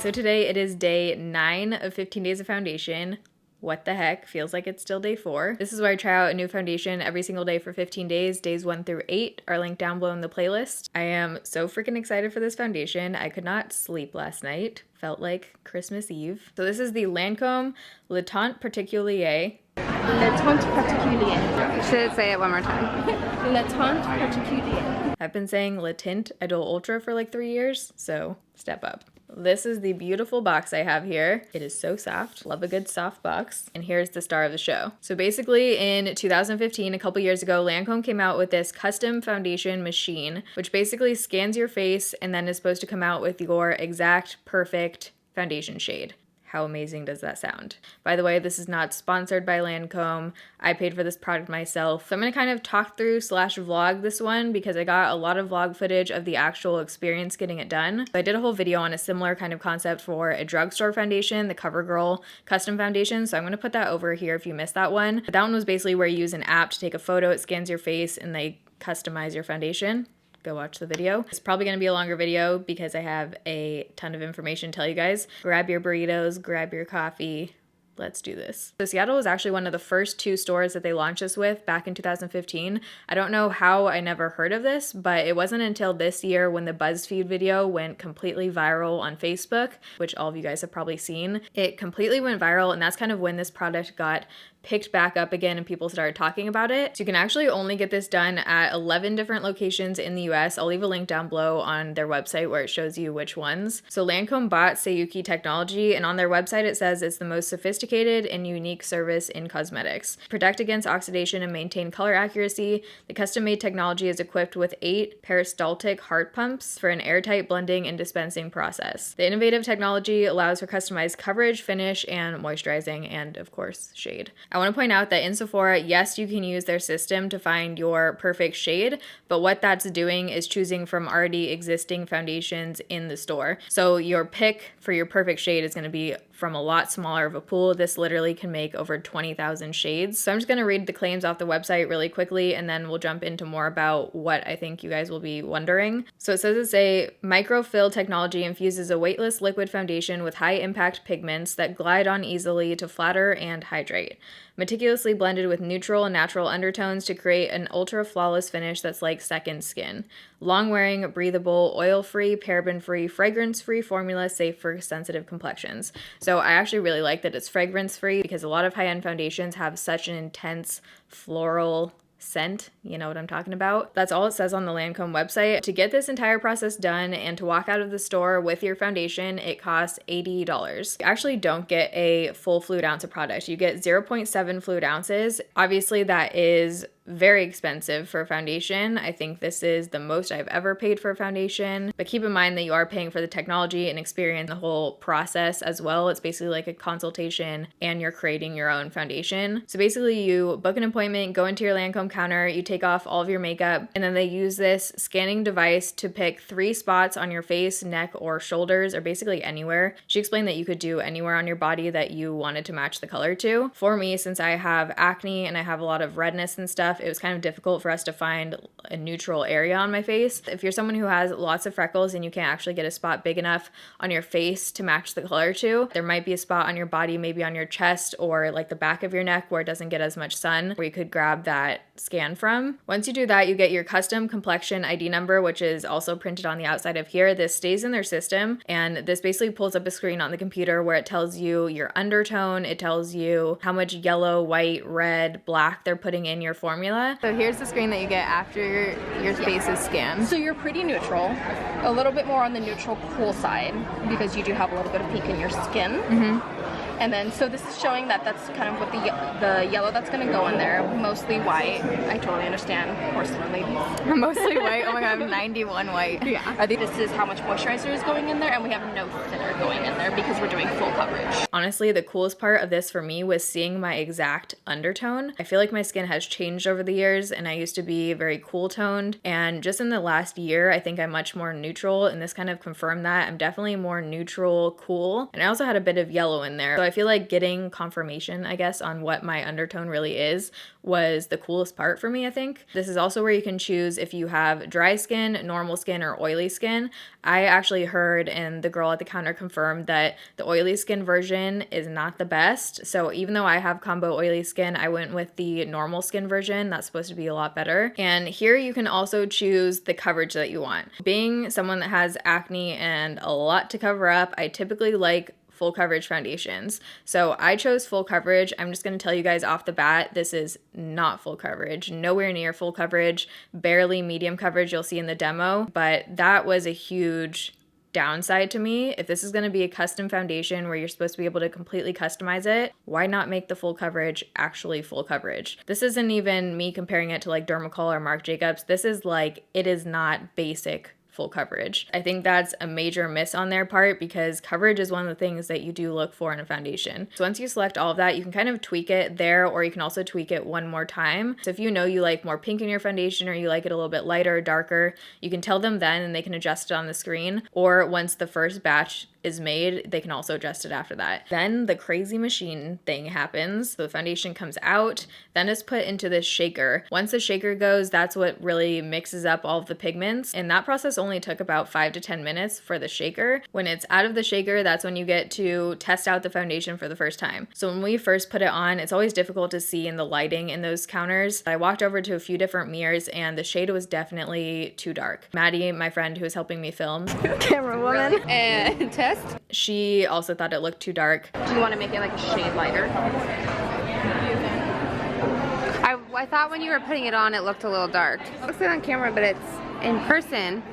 so today it is day 9 of 15 days of foundation. What the heck? Feels like it's still day 4. This is where I try out a new foundation every single day for 15 days. Days 1 through 8 are linked down below in the playlist. I am so freaking excited for this foundation. I could not sleep last night. Felt like Christmas Eve. So this is the Lancome Teint Particulier. Teint Particulier. Should say it one more time. Teint Particulier. I've been saying Le Tint Idol Ultra for like 3 years, so step up. This is the beautiful box I have here. It is so soft. Love a good soft box. And here's the star of the show. So basically in 2015, a couple years ago, Lancome came out with this custom foundation machine, which basically scans your face and then is supposed to come out with your exact perfect foundation shade. How amazing does that sound? By the way, this is not sponsored by Lancome. I paid for this product myself. So I'm gonna kind of talk through / vlog this one because I got a lot of vlog footage of the actual experience getting it done. So I did a whole video on a similar kind of concept for a drugstore foundation, the CoverGirl custom foundation. So I'm gonna put that over here if you missed that one. But that one was basically where you use an app to take a photo, it scans your face, and they customize your foundation. Go watch the video. It's probably gonna be a longer video because I have a ton of information to tell you guys. Grab your burritos, grab your coffee. Let's do this. So Seattle was actually one of the first 2 stores that they launched this with back in 2015. I don't know how I never heard of this, but it wasn't until this year when the BuzzFeed video went completely viral on Facebook, which all of you guys have probably seen. It completely went viral, and that's kind of when this product got picked back up again and people started talking about it. So you can actually only get this done at 11 different locations in the US. I'll leave a link down below on their website where it shows you which ones. So Lancome bought Seiyuki Technology, and on their website it says it's the most sophisticated and unique service in cosmetics. Protect against oxidation and maintain color accuracy. The custom-made technology is equipped with 8 peristaltic heart pumps for an airtight blending and dispensing process. The innovative technology allows for customized coverage, finish, and moisturizing, and of course, shade. I want to point out that in Sephora, yes, you can use their system to find your perfect shade, but what that's doing is choosing from already existing foundations in the store. So your pick for your perfect shade is going to be from a lot smaller of a pool. This literally can make over 20,000 shades. So I'm just going to read the claims off the website really quickly, and then we'll jump into more about what I think you guys will be wondering. So it says it's a microfill technology infuses a weightless liquid foundation with high impact pigments that glide on easily to flatter and hydrate. Meticulously blended with neutral and natural undertones to create an ultra flawless finish that's like second skin. Long wearing, breathable, oil free, paraben free, fragrance free formula safe for sensitive complexions. So I actually really like that it's fragrance free because a lot of high-end foundations have such an intense floral scent, you know what I'm talking about. That's all it says on the Lancome website. To get this entire process done and to walk out of the store with your foundation, it costs $80. You actually don't get a full fluid ounce of product. You get 0.7 fluid ounces. Obviously that is very expensive for a foundation. I think this is the most I've ever paid for a foundation, but keep in mind that you are paying for the technology and experience the whole process as well. It's basically like a consultation and you're creating your own foundation. So basically you book an appointment, go into your Lancome counter, you take off all of your makeup, and then they use this scanning device to pick 3 spots on your face, neck, or shoulders, or basically anywhere. She explained that you could do anywhere on your body that you wanted to match the color to. For me, since I have acne and I have a lot of redness and stuff, it was kind of difficult for us to find a neutral area on my face. If you're someone who has lots of freckles and you can't actually get a spot big enough on your face to match the color to, there might be a spot on your body, maybe on your chest or like the back of your neck where it doesn't get as much sun, where you could grab that scan from. Once you do that, you get your custom complexion ID number, which is also printed on the outside of here. This stays in their system, and this basically pulls up a screen on the computer where it tells you your undertone, it tells you how much yellow, white, red, black they're putting in your formula. So here's the screen that you get after your face is scanned. So you're pretty neutral, a little bit more on the neutral cool side because you do have a little bit of pink in your skin. And then, so this is showing that that's kind of what the yellow that's going to go in there, mostly white. I totally understand, porcelain ladies. Mostly white. Oh my god, I'm 91 white. Yeah. This is how much moisturizer is going in there, and we have no thinner going in there because we're doing full coverage. Honestly, the coolest part of this for me was seeing my exact undertone. I feel like my skin has changed over the years, and I used to be very cool toned, and just in the last year, I think I'm much more neutral, and this kind of confirmed that. I'm definitely more neutral, cool, and I also had a bit of yellow in there. So So I feel like getting confirmation, I guess, on what my undertone really is was the coolest part for me, I think. This is also where you can choose if you have dry skin, normal skin, or oily skin. I actually heard, and the girl at the counter confirmed, that the oily skin version is not the best. So even though I have combo oily skin, I went with the normal skin version. That's supposed to be a lot better. And here you can also choose the coverage that you want. Being someone that has acne and a lot to cover up, I typically like full coverage foundations. So I chose full coverage. I'm just going to tell you guys off the bat, this is not full coverage, nowhere near full coverage, barely medium coverage you'll see in the demo, but that was a huge downside to me. If this is going to be a custom foundation where you're supposed to be able to completely customize it, why not make the full coverage actually full coverage? This isn't even me comparing it to like Dermacol or Marc Jacobs. This is like, it is not basic full coverage. I think that's a major miss on their part because coverage is one of the things that you do look for in a foundation. So once you select all of that, you can kind of tweak it there, or you can also tweak it one more time. So if you know you like more pink in your foundation or you like it a little bit lighter or darker, you can tell them then and they can adjust it on the screen. Or once the first batch is made, they can also adjust it after that. Then the crazy machine thing happens. The foundation comes out, then it's put into this shaker. Once the shaker goes, that's what really mixes up all of the pigments. And that process only took about 5 to 10 minutes for the shaker. When it's out of the shaker, that's when you get to test out the foundation for the first time. So when we first put it on, it's always difficult to see in the lighting in those counters. I walked over to a few different mirrors and the shade was definitely too dark. Maddie, my friend who was helping me film, Camera woman, and test. She also thought it looked too dark. Do you want to make it like a shade lighter? I thought when you were putting it on, it looked a little dark. It looks good on camera, but it's in person,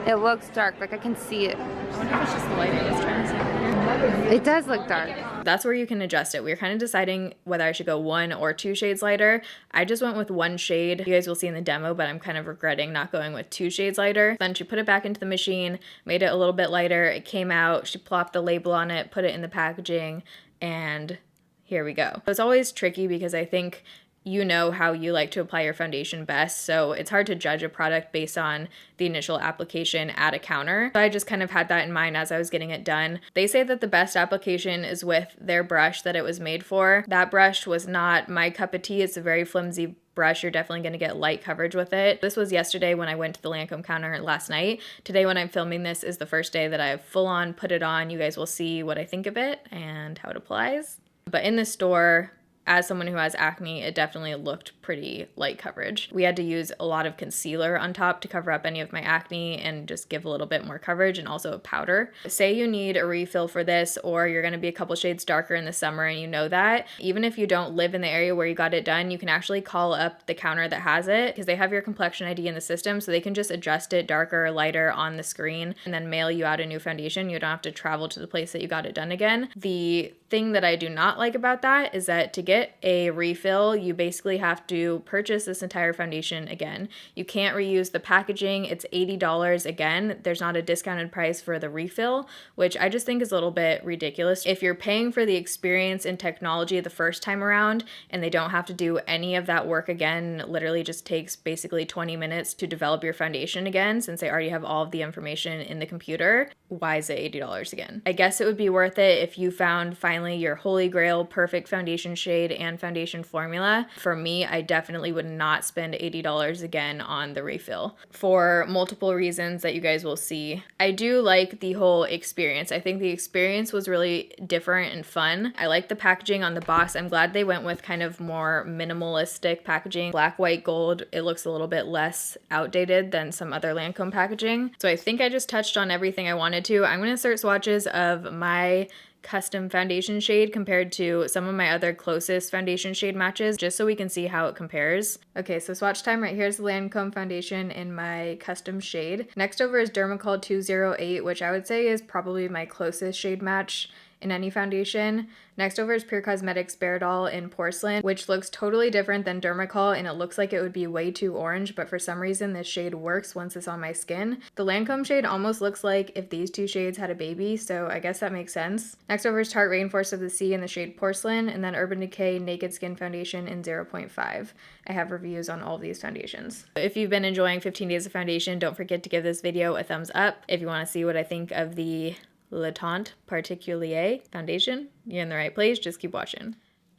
it looks dark. Like I can see it. I wonder if it's just the lighting it's trying to see. It does look dark. That's where you can adjust it. We were kind of deciding whether I should go 1 or 2 shades lighter. I just went with 1 shade. You guys will see in the demo, but I'm kind of regretting not going with 2 shades lighter. Then she put it back into the machine, made it a little bit lighter. It came out, she plopped the label on it, put it in the packaging, and here we go. It's always tricky because I think you know how you like to apply your foundation best, so it's hard to judge a product based on the initial application at a counter. So I just kind of had that in mind as I was getting it done. They say that the best application is with their brush that it was made for. That brush was not my cup of tea. It's a very flimsy brush. You're definitely going to get light coverage with it. This was yesterday when I went to the Lancome counter last night. Today when I'm filming this is the first day that I've full on put it on. You guys will see what I think of it and how it applies. But in the store, as someone who has acne, it definitely looked pretty light coverage. We had to use a lot of concealer on top to cover up any of my acne and just give a little bit more coverage, and also a powder. Say you need a refill for this, or you're gonna be a couple shades darker in the summer and you know that, even if you don't live in the area where you got it done, you can actually call up the counter that has it because they have your complexion ID in the system, so they can just adjust it darker or lighter on the screen and then mail you out a new foundation. You don't have to travel to the place that you got it done again. The thing that I do not like about that is that to get a refill, you basically have to purchase this entire foundation again. You can't reuse the packaging. It's $80 again. There's not a discounted price for the refill, which I just think is a little bit ridiculous. If you're paying for the experience and technology the first time around and they don't have to do any of that work again, it literally just takes basically 20 minutes to develop your foundation again, since they already have all of the information in the computer, why is it $80 again? I guess it would be worth it if you found finally your holy grail perfect foundation shade and foundation formula. For me, I definitely would not spend $80 again on the refill for multiple reasons that you guys will see. I do like the whole experience. I think the experience was really different and fun. I like the packaging on the box. I'm glad they went with kind of more minimalistic packaging. Black, white, gold. It looks a little bit less outdated than some other Lancome packaging. So I think I just touched on everything I wanted to. I'm going to insert swatches of my custom foundation shade compared to some of my other closest foundation shade matches, just so we can see how it compares. Okay, so swatch time. Right here's the Lancome foundation in my custom shade. Next over is Dermacol 208, which I would say is probably my closest shade match in any foundation. Next over is Pure Cosmetics Beardoll in Porcelain, which looks totally different than Dermacol, and it looks like it would be way too orange, but for some reason this shade works once it's on my skin. The Lancome shade almost looks like if these two shades had a baby, so I guess that makes sense. Next over is Tarte Rainforest of the Sea in the shade Porcelain, and then Urban Decay Naked Skin Foundation in 0.5. I have reviews on all of these foundations. If you've been enjoying 15 Days of Foundation, don't forget to give this video a thumbs up. If you want to see what I think of the Teint Particulier foundation. You're in the right place, just keep watching.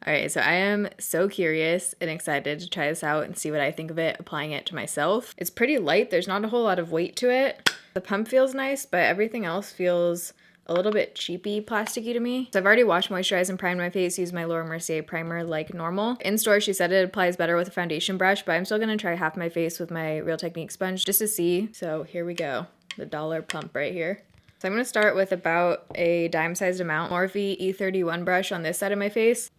Alright, so I am so curious and excited to try this out and see what I think of it applying it to myself. It's pretty light, there's not a whole lot of weight to it. The pump feels nice, but everything else feels a little bit cheapy, plasticky to me. So I've already washed, moisturized, and primed my face, used my Laura Mercier primer like normal. In store, she said it applies better with a foundation brush, but I'm still gonna try half my face with my Real Technique sponge just to see. So here we go, the dollar pump right here. So I'm gonna start with about a dime-sized amount Morphe E31 brush on this side of my face.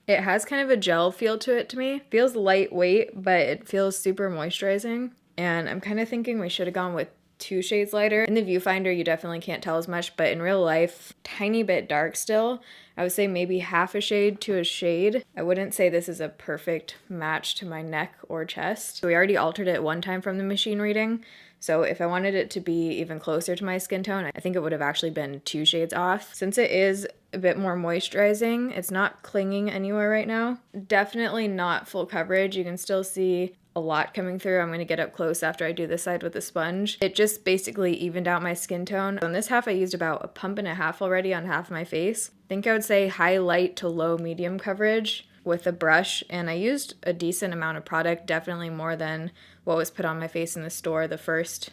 It has kind of a gel feel to it to me. Feels lightweight, but it feels super moisturizing. And I'm kind of thinking we should have gone with 2 shades lighter. In the viewfinder, you definitely can't tell as much, but in real life, tiny bit dark still. I would say maybe half a shade to a shade. I wouldn't say this is a perfect match to my neck or chest. So we already altered it one time from the machine reading. So if I wanted it to be even closer to my skin tone, I think it would have actually been 2 shades off. Since it is a bit more moisturizing, it's not clinging anywhere right now. Definitely not full coverage. You can still see a lot coming through. I'm going to get up close after I do this side with the sponge. It just basically evened out my skin tone. On this half, I used about a pump and a half already on half my face. I think I would say high light to low medium coverage with a brush, and I used a decent amount of product, definitely more than what was put on my face in the store the first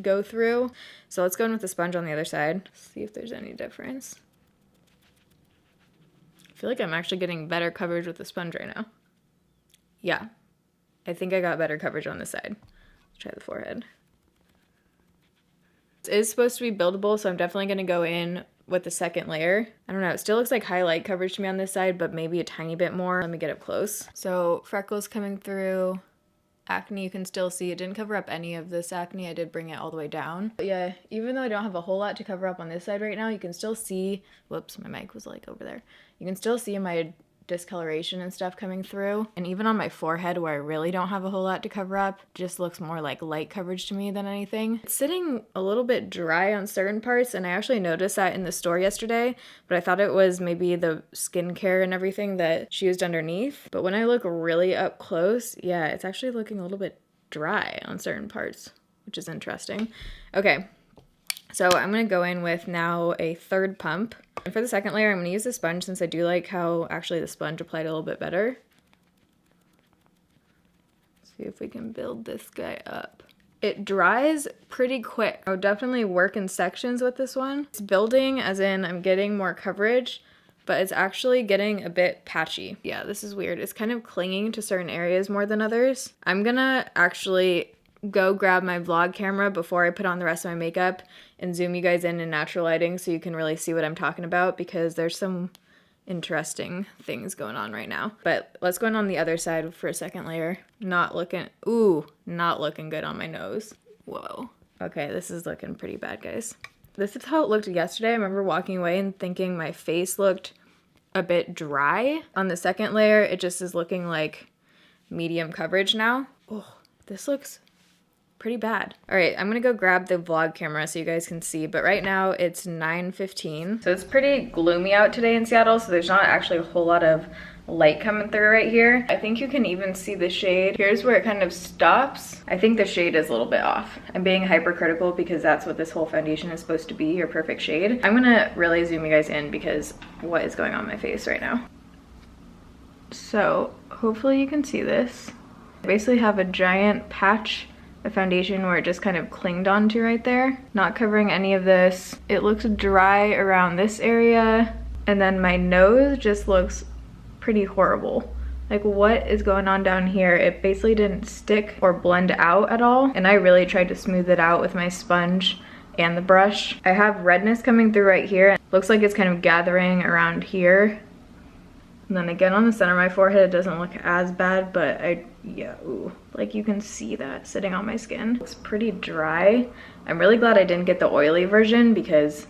go through. So let's go in with the sponge on the other side, see if there's any difference. I feel like I'm actually getting better coverage with the sponge right now. Yeah, I think I got better coverage on this side. Let's try the forehead. It is supposed to be buildable, so I'm definitely going to go in with the second layer. I don't know, it still looks like highlight coverage to me on this side, but maybe a tiny bit more. Let me get up close. So freckles coming through. Acne, you can still see it didn't cover up any of this acne. I did bring it all the way down. But yeah, even though I don't have a whole lot to cover up on this side right now, you can still see, whoops, my mic was like over there. You can still see my discoloration and stuff coming through. And even on my forehead where I really don't have a whole lot to cover up, just looks more like light coverage to me than anything. It's sitting a little bit dry on certain parts, and I actually noticed that in the store yesterday, but I thought it was maybe the skincare and everything that she used underneath. But when I look really up close, yeah, it's actually looking a little bit dry on certain parts, which is interesting. Okay, so I'm going to go in with now a third pump. And for the second layer, I'm going to use the sponge since I do like how actually the sponge applied a little bit better. Let's see if we can build this guy up. It dries pretty quick. I would definitely work in sections with this one. It's building as in I'm getting more coverage, but it's actually getting a bit patchy. Yeah, this is weird. It's kind of clinging to certain areas more than others. I'm gonna actually go grab my vlog camera before I put on the rest of my makeup and zoom you guys in natural lighting so you can really see what I'm talking about, because there's some interesting things going on right now. But let's go in on the other side for a second layer. Not looking good on my nose. Whoa. Okay, this is looking pretty bad, guys. This is how it looked yesterday. I remember walking away and thinking my face looked a bit dry. On the second layer, it just is looking like medium coverage now. Oh, this looks pretty bad. All right, I'm gonna go grab the vlog camera so you guys can see, but right now it's 9:15. So it's pretty gloomy out today in Seattle, so there's not actually a whole lot of light coming through right here. I think you can even see the shade. Here's where it kind of stops. I think the shade is a little bit off. I'm being hypercritical because that's what this whole foundation is supposed to be, your perfect shade. I'm gonna really zoom you guys in because what is going on my face right now. So hopefully you can see this. I basically have a giant patch of foundation where it just kind of clinged onto right there. Not covering any of this. It looks dry around this area, and then my nose just looks pretty horrible. Like, what is going on down here? It basically didn't stick or blend out at all, and I really tried to smooth it out with my sponge and the brush. I have redness coming through right here. It looks like it's kind of gathering around here. And then again on the center of my forehead, it doesn't look as bad, but yeah, ooh. Like you can see that sitting on my skin. It's pretty dry. I'm really glad I didn't get the oily version because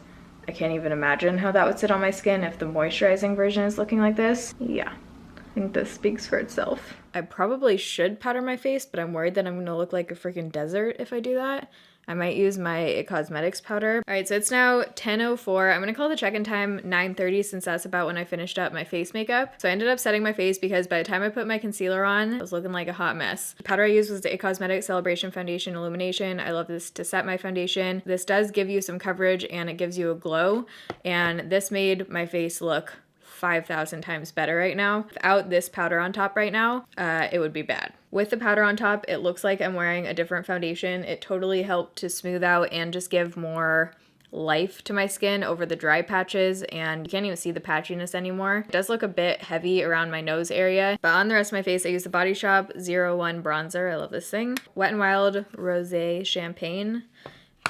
I can't even imagine how that would sit on my skin if the moisturizing version is looking like this. Yeah, I think this speaks for itself. I probably should powder my face, but I'm worried that I'm gonna look like a freaking desert if I do that. I might use my It Cosmetics powder. All right, so it's now 10:04. I'm gonna call the check-in time 9:30 since that's about when I finished up my face makeup. So I ended up setting my face because by the time I put my concealer on, I was looking like a hot mess. The powder I used was the It Cosmetics Celebration Foundation Illumination. I love this to set my foundation. This does give you some coverage and it gives you a glow, and this made my face look 5,000 times better right now. Without this powder on top right now, it would be bad. With the powder on top, it looks like I'm wearing a different foundation. It totally helped to smooth out and just give more life to my skin over the dry patches, and you can't even see the patchiness anymore. It does look a bit heavy around my nose area, but on the rest of my face I use the Body Shop 01 bronzer. I love this thing. Wet n Wild Rosé Champagne.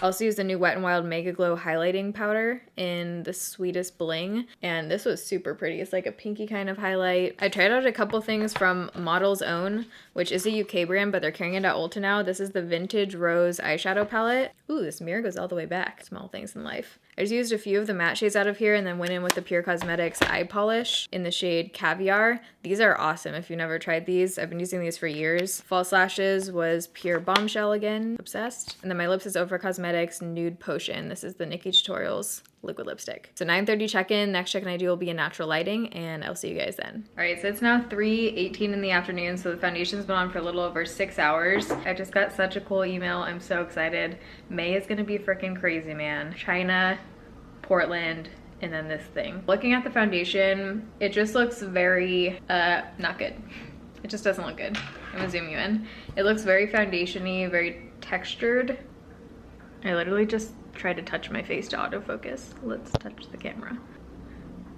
Also used the new Wet n Wild Mega Glow highlighting powder in the Sweetest Bling, and this was super pretty. It's like a pinky kind of highlight. I tried out a couple things from Model's Own, which is a UK brand, but they're carrying it at Ulta now. This is the Vintage Rose eyeshadow palette. Ooh, this mirror goes all the way back. Small things in life. I just used a few of the matte shades out of here and then went in with the Pure Cosmetics eye polish in the shade Caviar. These are awesome if you've never tried these. I've been using these for years. False lashes was Pure Bombshell again. Obsessed. And then my lips is Over Cosmetics Nude Potion. This is the Nikkie Tutorials liquid lipstick. So 9:30 check-in. Next check-in I do will be in natural lighting, and I'll see you guys then. All right, so it's now 3:18 in the afternoon, so the foundation's been on for a little over 6 hours. I just got such a cool email. I'm so excited. May is gonna be freaking crazy, man. China, Portland, and then this thing. Looking at the foundation, it just looks very, not good. It just doesn't look good. I'm gonna zoom you in. It looks very foundation-y, very textured. I literally just tried to touch my face to autofocus. Let's touch the camera.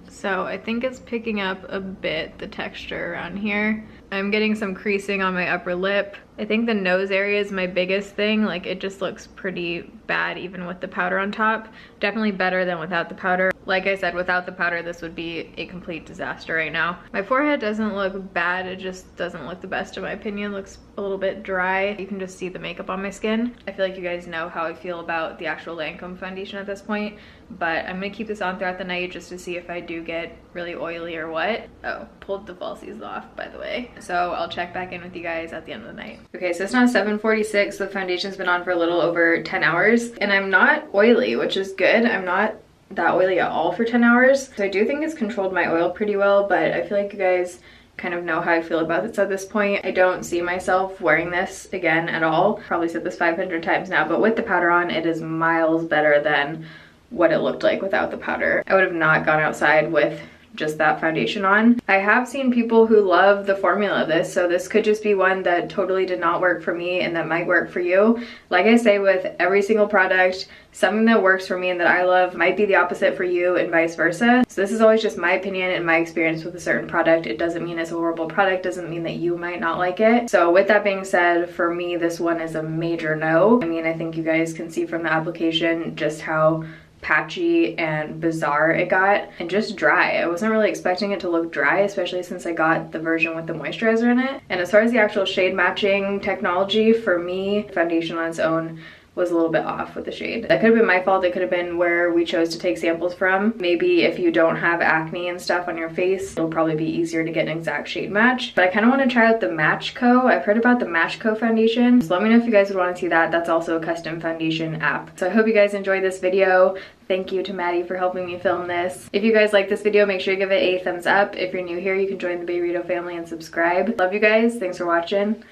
So I think it's picking up a bit the texture around here. I'm getting some creasing on my upper lip. I think the nose area is my biggest thing. Like, it just looks pretty bad even with the powder on top. Definitely better than without the powder. Like I said, without the powder, this would be a complete disaster right now. My forehead doesn't look bad. It just doesn't look the best in my opinion. It looks a little bit dry. You can just see the makeup on my skin. I feel like you guys know how I feel about the actual Lancome foundation at this point, but I'm gonna keep this on throughout the night just to see if I do get really oily or what. Oh, pulled the falsies off, by the way. So I'll check back in with you guys at the end of the night. Okay, so it's now 7:46. The foundation's been on for a little over 10 hours, and I'm not oily, which is good. I'm not that oily at all for 10 hours. So I do think it's controlled my oil pretty well, but I feel like you guys kind of know how I feel about this at this point. I don't see myself wearing this again at all. Probably said this 500 times now, but with the powder on, it is miles better than what it looked like without the powder. I would have not gone outside with just that foundation on. I have seen people who love the formula of this, so this could just be one that totally did not work for me and that might work for you. Like I say with every single product, something that works for me and that I love might be the opposite for you and vice versa. So this is always just my opinion and my experience with a certain product. It doesn't mean it's a horrible product, doesn't mean that you might not like it. So with that being said, for me, this one is a major no. I mean, I think you guys can see from the application just how patchy and bizarre it got, and just dry. I wasn't really expecting it to look dry, especially since I got the version with the moisturizer in it. And as far as the actual shade matching technology, for me, foundation on its own was a little bit off with the shade. That could have been my fault. It could have been where we chose to take samples from. Maybe if you don't have acne and stuff on your face, it'll probably be easier to get an exact shade match. But I kind of want to try out the Matchco. I've heard about the Matchco foundation, so let me know if you guys would want to see that. That's also a custom foundation app. So I hope you guys enjoyed this video. Thank you to Maddie for helping me film this. If you guys like this video, make sure you give it a thumbs up. If you're new here, you can join the Bayrito family and subscribe. Love you guys. Thanks for watching.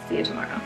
See you tomorrow.